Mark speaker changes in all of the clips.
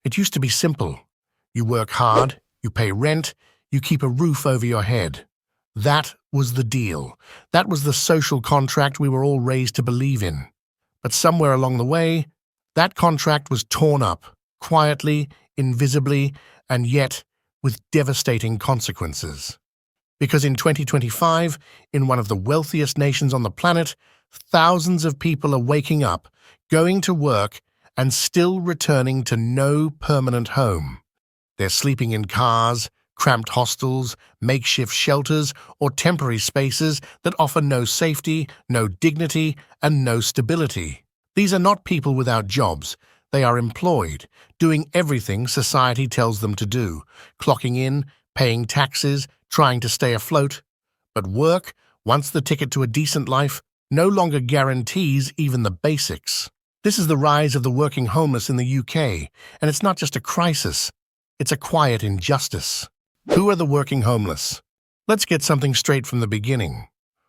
Speaker 1: It used to be simple. You work hard, you pay rent, you keep a roof over your head. That was the deal. That was the social contract we were all raised to believe in. But somewhere along the way, that contract was torn up, quietly, invisibly, and yet with devastating consequences. Because in 2025, in one of the wealthiest nations on the planet, thousands of people are waking up, going to work, and still returning to no permanent home. They're sleeping in cars, cramped hostels, makeshift shelters, or temporary spaces that offer no safety, no dignity, and no stability. These are not people without jobs. They are employed, doing everything society tells them to do, clocking in, paying taxes, trying to stay afloat. But work, once the ticket to a decent life, no longer guarantees even the basics. This is the rise of the working homeless in the UK, and it's not just a crisis, it's a quiet injustice. Who are the working homeless? Let's get something straight from the beginning.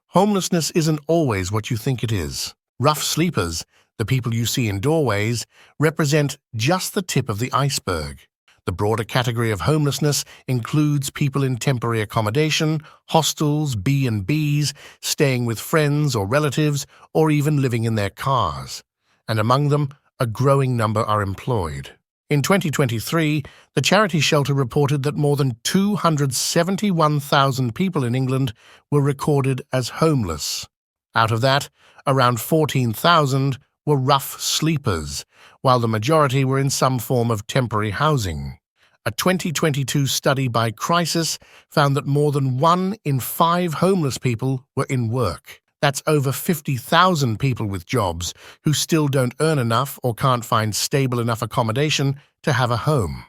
Speaker 1: Homelessness isn't always what you think it is. Rough sleepers, the people you see in doorways, represent just the tip of the iceberg. The broader category of homelessness includes people in temporary accommodation, hostels, B&Bs, staying with friends or relatives, or even living in their cars. And among them, a growing number are employed. In 2023, the charity shelter reported that more than 271,000 people in England were recorded as homeless. Out of that, around 14,000 were rough sleepers, while the majority were in some form of temporary housing. A 2022 study by Crisis found that more than 1 in 5 homeless people were in work. That's over 50,000 people with jobs who still don't earn enough or can't find stable enough accommodation to have a home.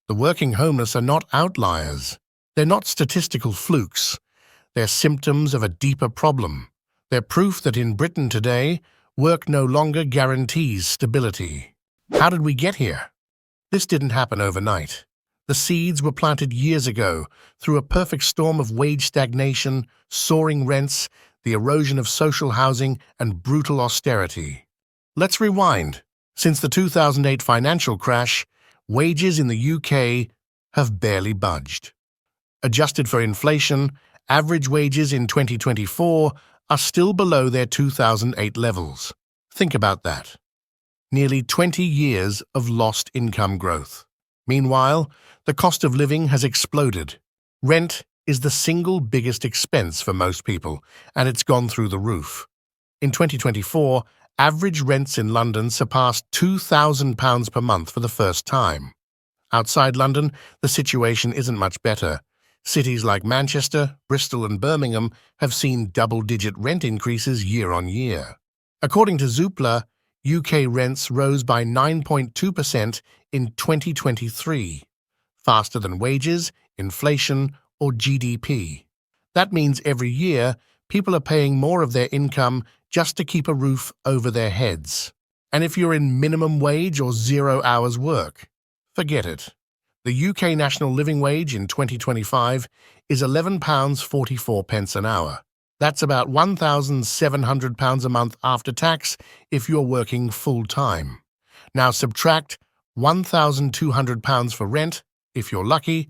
Speaker 1: The working homeless are not outliers. They're not statistical flukes. They're symptoms of a deeper problem. They're proof that in Britain today, work no longer guarantees stability. How did we get here? This didn't happen overnight. The seeds were planted years ago through a perfect storm of wage stagnation, soaring rents, the erosion of social housing, and brutal austerity. Let's rewind. Since the 2008 financial crash, wages in the UK have barely budged. Adjusted for inflation, average wages in 2024 are still below their 2008 levels. Think about that. Nearly 20 years of lost income growth. Meanwhile, the cost of living has exploded. Rent is the single biggest expense for most people, and it's gone through the roof. In 2024, average rents in London surpassed £2,000 per month for the first time. Outside London, the situation isn't much better. Cities like Manchester, Bristol, and Birmingham have seen double-digit rent increases year on year. According to Zoopla, UK rents rose by 9.2% in 2023, faster than wages, inflation, or GDP. That means every year, people are paying more of their income just to keep a roof over their heads. And if you're in minimum wage or 0 hours work, forget it. The UK national living wage in 2025 is £11.44 an hour. That's about £1,700 a month after tax if you're working full-time. Now subtract £1,200 for rent, if you're lucky,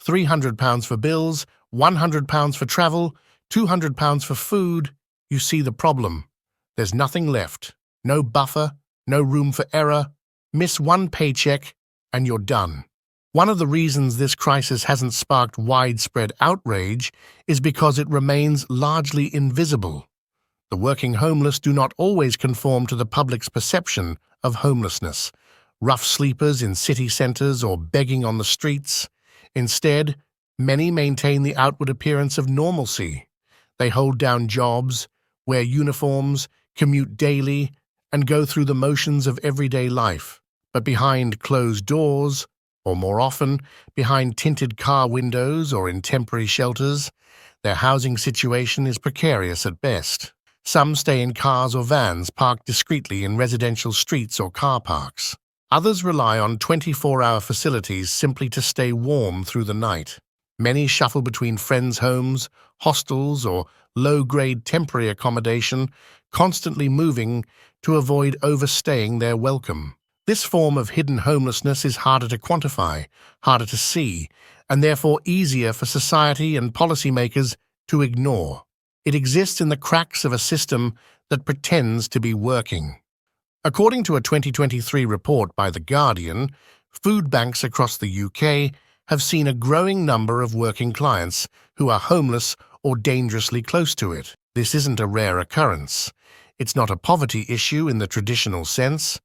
Speaker 1: £300 for bills, £100 for travel, £200 for food. You see the problem. There's nothing left. No buffer, no room for error. Miss one paycheck, and you're done. One of the reasons this crisis hasn't sparked widespread outrage is because it remains largely invisible. The working homeless do not always conform to the public's perception of homelessness. Rough sleepers in city centres or begging on the streets. Instead, many maintain the outward appearance of normalcy. They hold down jobs, wear uniforms, commute daily, and go through the motions of everyday life. But behind closed doors, or more often, behind tinted car windows or in temporary shelters, their housing situation is precarious at best. Some stay in cars or vans parked discreetly in residential streets or car parks. Others rely on 24-hour facilities simply to stay warm through the night. Many shuffle between friends' homes, hostels, or low-grade temporary accommodation, constantly moving to avoid overstaying their welcome. This form of hidden homelessness is harder to quantify, harder to see, and therefore easier for society and policymakers to ignore. It exists in the cracks of a system that pretends to be working. According to a 2023 report by The Guardian, food banks across the UK have seen a growing number of working clients who are homeless or dangerously close to it. This isn't a rare occurrence. It's not a poverty issue in the traditional sense.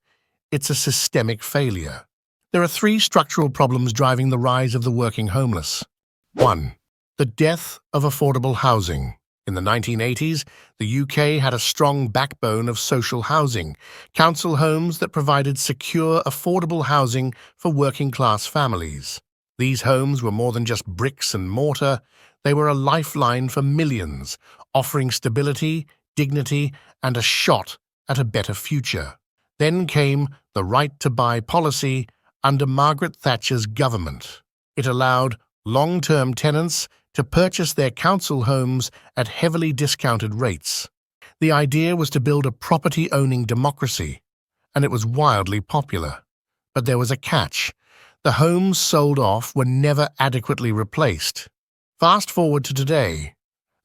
Speaker 1: It's a systemic failure. There are three structural problems driving the rise of the working homeless. 1. The death of affordable housing. In the 1980s, the UK had a strong backbone of social housing, council homes that provided secure, affordable housing for working-class families. These homes were more than just bricks and mortar. They were a lifeline for millions, offering stability, dignity, and a shot at a better future. Then came the right-to-buy policy under Margaret Thatcher's government. It allowed long-term tenants to purchase their council homes at heavily discounted rates. The idea was to build a property-owning democracy, and it was wildly popular. But there was a catch. The homes sold off were never adequately replaced. Fast forward to today,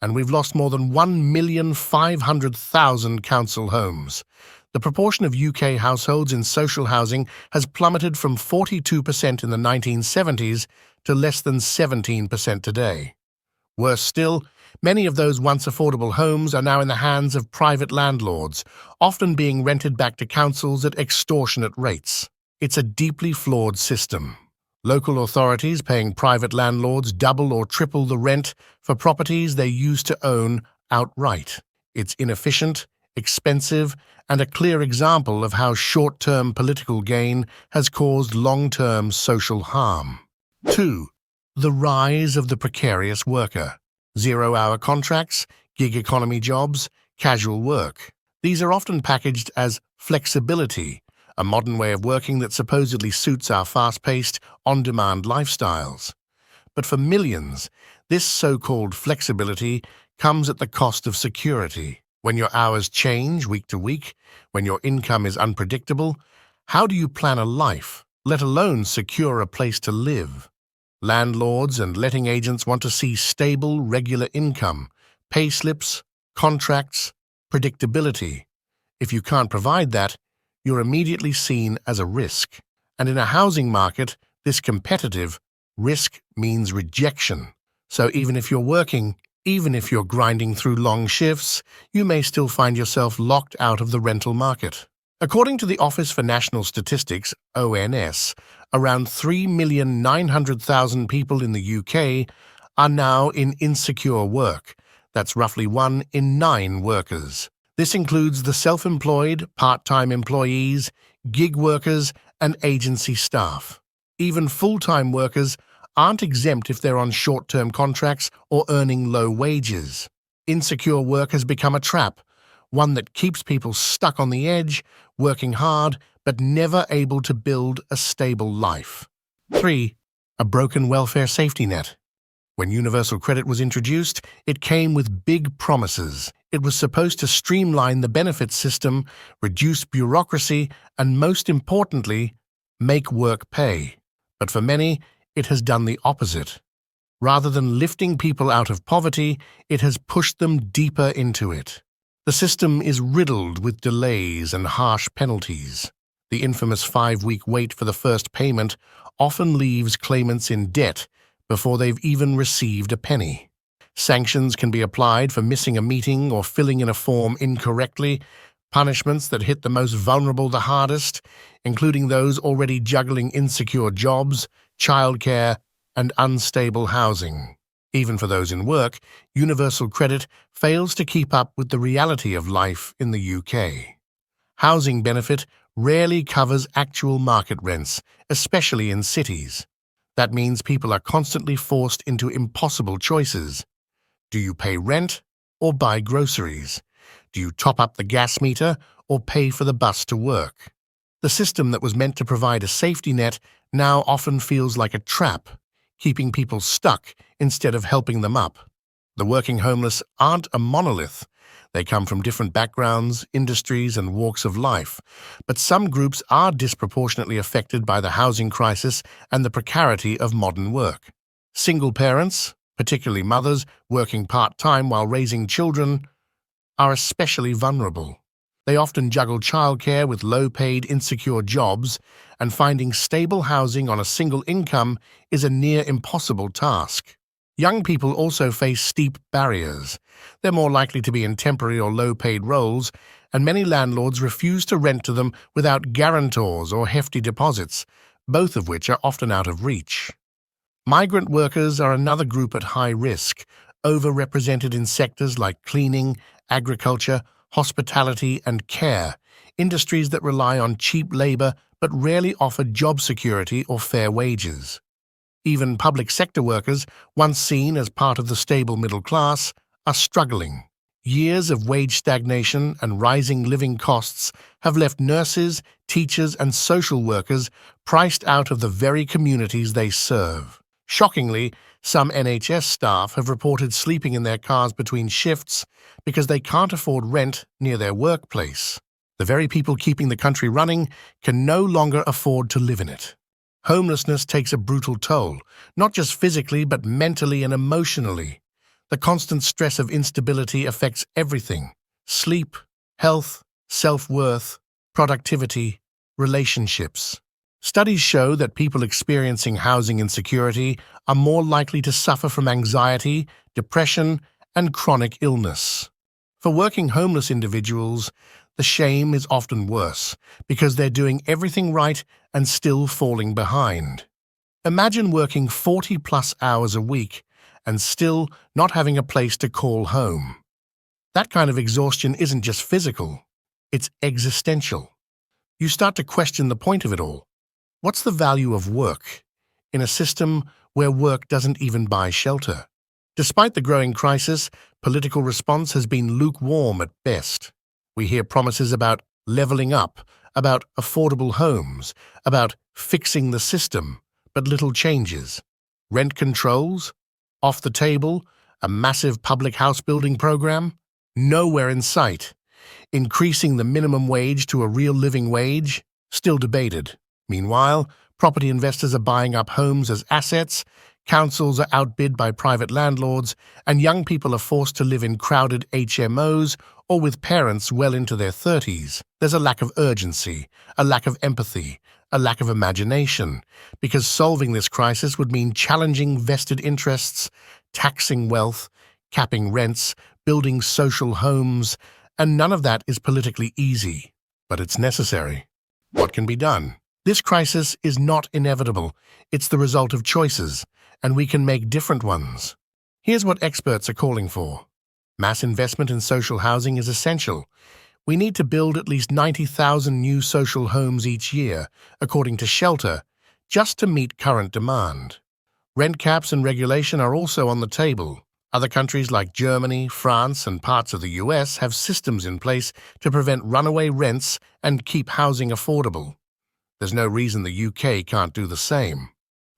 Speaker 1: and we've lost more than 1,500,000 council homes. The proportion of UK households in social housing has plummeted from 42% in the 1970s to less than 17% today. Worse still, many of those once affordable homes are now in the hands of private landlords, often being rented back to councils at extortionate rates. It's a deeply flawed system. Local authorities paying private landlords double or triple the rent for properties they used to own outright. It's inefficient, expensive, and a clear example of how short-term political gain has caused long-term social harm. 2. The rise of the precarious worker. Zero-hour contracts, gig economy jobs, casual work. These are often packaged as flexibility, a modern way of working that supposedly suits our fast-paced, on-demand lifestyles. But for millions, this so-called flexibility comes at the cost of security. When your hours change week to week, when your income is unpredictable, how do you plan a life, let alone secure a place to live? Landlords and letting agents want to see stable, regular income, pay slips, contracts, predictability. If you can't provide that, you're immediately seen as a risk. And in a housing market, this competitive, risk means rejection. So even if you're working, even if you're grinding through long shifts, you may still find yourself locked out of the rental market. According to the Office for National Statistics, ONS, around 3,900,000 people in the UK are now in insecure work. That's roughly 1 in 9 workers. This includes the self-employed, part-time employees, gig workers, and agency staff. Even full-time workers aren't exempt if they're on short-term contracts or earning low wages. Insecure work has become a trap, one that keeps people stuck on the edge, working hard, but never able to build a stable life. 3. A broken welfare safety net. When universal credit was introduced, it came with big promises. It was supposed to streamline the benefits system, reduce bureaucracy, and most importantly, make work pay. But for many, it has done the opposite. Rather than lifting people out of poverty, it has pushed them deeper into it. The system is riddled with delays and harsh penalties. The infamous 5-week wait for the first payment often leaves claimants in debt before they've even received a penny. Sanctions can be applied for missing a meeting or filling in a form incorrectly, punishments that hit the most vulnerable the hardest, including those already juggling insecure jobs, childcare, and unstable housing. Even for those in work, universal credit fails to keep up with the reality of life in the UK. Housing benefit rarely covers actual market rents, especially in cities. That means people are constantly forced into impossible choices. Do you pay rent or buy groceries? Do you top up the gas meter or pay for the bus to work? The system that was meant to provide a safety net now often feels like a trap, keeping people stuck instead of helping them up. The working homeless aren't a monolith. They come from different backgrounds, industries, and walks of life, but some groups are disproportionately affected by the housing crisis and the precarity of modern work. Single parents, particularly mothers working part-time while raising children, are especially vulnerable. They often juggle childcare with low-paid, insecure jobs, and finding stable housing on a single income is a near impossible task. Young people also face steep barriers. They're more likely to be in temporary or low-paid roles, and many landlords refuse to rent to them without guarantors or hefty deposits, both of which are often out of reach. Migrant workers are another group at high risk, overrepresented in sectors like cleaning, agriculture, hospitality, and care, industries that rely on cheap labor but rarely offer job security or fair wages. Even public sector workers, once seen as part of the stable middle class, are struggling. Years of wage stagnation and rising living costs have left nurses, teachers, and social workers priced out of the very communities they serve. Shockingly, some NHS staff have reported sleeping in their cars between shifts because they can't afford rent near their workplace. The very people keeping the country running can no longer afford to live in it. Homelessness takes a brutal toll, not just physically but mentally and emotionally. The constant stress of instability affects everything: sleep, health, self-worth, productivity, relationships. Studies show that people experiencing housing insecurity are more likely to suffer from anxiety, depression, and chronic illness. For working homeless individuals, the shame is often worse because they're doing everything right and still falling behind. Imagine working 40-plus hours a week and still not having a place to call home. That kind of exhaustion isn't just physical, it's existential. You start to question the point of it all. What's the value of work in a system where work doesn't even buy shelter? Despite the growing crisis, political response has been lukewarm at best. We hear promises about leveling up, about affordable homes, about fixing the system, but little changes. Rent controls? Off the table? A massive public house building program? Nowhere in sight. Increasing the minimum wage to a real living wage? Still debated. Meanwhile, property investors are buying up homes as assets, councils are outbid by private landlords, and young people are forced to live in crowded HMOs or with parents well into their 30s. There's a lack of urgency, a lack of empathy, a lack of imagination, because solving this crisis would mean challenging vested interests, taxing wealth, capping rents, building social homes, and none of that is politically easy. But it's necessary. What can be done? This crisis is not inevitable. It's the result of choices, and we can make different ones. Here's what experts are calling for. Mass investment in social housing is essential. We need to build at least 90,000 new social homes each year, according to Shelter, just to meet current demand. Rent caps and regulation are also on the table. Other countries like Germany, France, and parts of the US have systems in place to prevent runaway rents and keep housing affordable. There's no reason the UK can't do the same.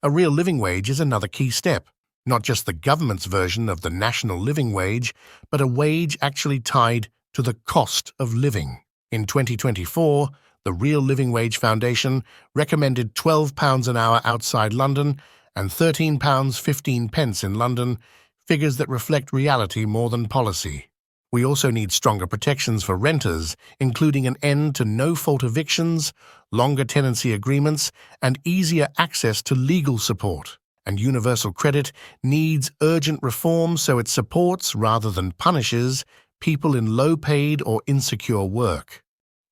Speaker 1: A real living wage is another key step, not just the government's version of the national living wage, but a wage actually tied to the cost of living. In 2024, the Real Living Wage Foundation recommended £12 an hour outside London and £13.15 in London, figures that reflect reality more than policy. We also need stronger protections for renters, including an end to no-fault evictions, longer tenancy agreements, and easier access to legal support. And universal credit needs urgent reform so it supports, rather than punishes, people in low-paid or insecure work.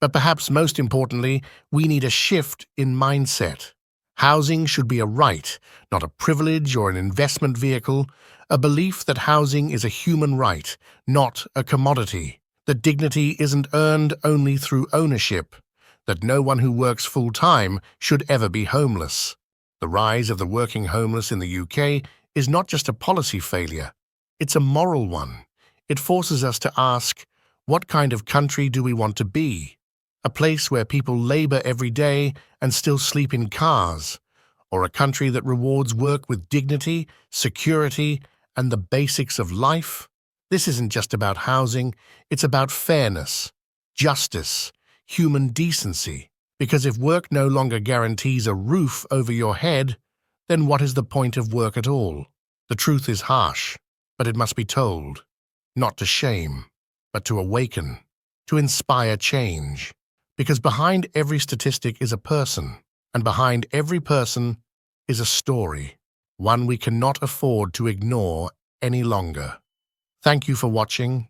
Speaker 1: But perhaps most importantly, we need a shift in mindset. Housing should be a right, not a privilege or an investment vehicle, a belief that housing is a human right, not a commodity, that dignity isn't earned only through ownership, that no one who works full-time should ever be homeless. The rise of the working homeless in the UK is not just a policy failure, it's a moral one. It forces us to ask, what kind of country do we want to be? A place where people labor every day and still sleep in cars, or a country that rewards work with dignity, security, and the basics of life? This isn't just about housing, it's about fairness, justice, human decency. Because if work no longer guarantees a roof over your head, then what is the point of work at all? The truth is harsh, but it must be told, not to shame, but to awaken, to inspire change. Because behind every statistic is a person, and behind every person is a story, one we cannot afford to ignore any longer. Thank you for watching.